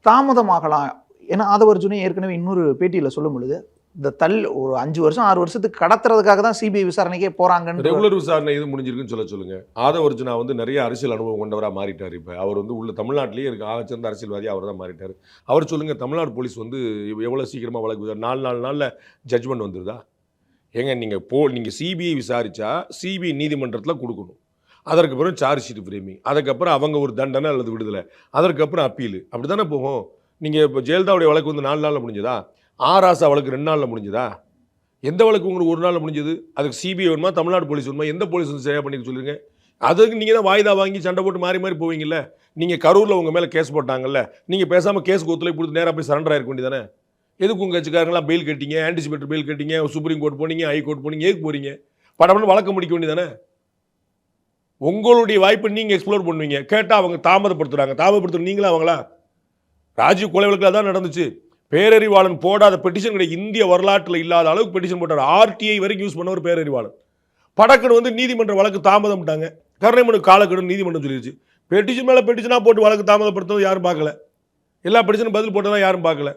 தாமதமாகலாம். ஏன்னா ஆதவர்ஜுனே ஏற்கனவே இன்னொரு பேட்டியில் சொல்லும் பொழுது இந்த ஒரு 5 வருஷம் 6 வருஷத்துக்கு கடத்துறதுக்காக தான் சிபிஐ விசாரணைக்கே போறாங்கன்னு. ரெகுலர் விசாரணை இது முடிஞ்சிருக்குன்னு சொல்லுங்க. ஆதவர்ஜுனா வந்து நிறைய அரசியல் அனுபவம் கொண்டவராக மாறிட்டார். இப்போ அவர் வந்து உள்ள தமிழ்நாட்டிலேயே இருக்க ஆகச்சிறந்த அரசியல்வாதி அவர் தான் மாறிட்டார். அவர் சொல்லுங்க, தமிழ்நாடு போலீஸ் வந்து எவ்வளோ சீக்கிரமாக வழக்கு 4 நாளில் ஜட்ஜ்மெண்ட் வந்துருதா? ஏங்க நீங்கள் சிபிஐ விசாரிச்சா சிபிஐ நீதிமன்றத்தில் கொடுக்கணும். அதற்கு பிறகு சார்ஜ் ஷீட் ஃப்ரேமிங், அதுக்கப்புறம் அவங்க ஒரு தண்டனை அல்லது விடுதலை, அதற்கப்புறம் அப்பீல், அப்படி தானே போகும். நீங்கள் இப்போ ஜெயலலிதாவுடைய வழக்கு வந்து 4 நாளில் முடிஞ்சதா? ஆராசா வழக்கு 2 நாளில் முடிஞ்சதா? எந்த வழக்கு உங்களுக்கு 1 நாளில் முடிஞ்சது? அதுக்கு சிபிஐ வருமா, தமிழ்நாடு போலீஸ் வருமா? எந்த போலீஸ் வந்து சரியாக பண்ணிக்க சொல்லுங்க. அதுக்கு நீங்கள் தான் வாய்தா வாங்கி சண்டை போட்டு மாறி மாறி போவீங்கல்ல. நீங்கள் கரூரில் உங்கள் மேலே கேஸ் போட்டாங்கல்ல, நீங்கள் பேசாமல் கேஸுக்கு ஒத்துழைப்பு கொடுத்து நேராக போய் சரண்டர் ஆகிருக்க வேண்டியதானே. எதுக்கு உங்கள் கட்சிக்காரங்களாம் பெயில் கட்டிங்க, ஆன்டிசிபேட்டர் பெயில் கட்டிங்க, சுப்ரீம் கோர்ட் போனீங்க, ஹை கோர்ட் போனீங்க, எதுக்கு போகிறீங்க? படம்னு வழக்க முடிக்க வேண்டியதானே. உங்களுடைய வாய்ப்பை நீங்கள் எக்ஸ்ப்ளோர் பண்ணுவீங்க. கேட்டால் அவங்க தாமதப்படுத்துகிறாங்க. நீங்களா அவங்களா? ராஜீவ் கொலை வழக்கில் தான் நடந்துச்சு. பேரறிவாளன் போடாத பெட்டிஷன் கிடையாது. இந்திய வரலாற்றில் இல்லாத அளவுக்கு பெட்டிஷன் போட்டார். RTI வரைக்கும் யூஸ் பண்ண ஒரு பேரறிவாளன். படக்குன்னு வந்து நீதிமன்ற வழக்கு தாமதம் விட்டாங்க. கருணை மனு காலக்கெடு நீதிமன்றம் சொல்லிடுச்சு. பெட்டிஷன் மேலே பெட்டிஷனாக போட்டு வழக்கு தாமதப்படுத்துறது யாரும் பார்க்கல. எல்லா பெட்டிஷனும் பதில் போட்டதான் யாரும் பார்க்கல.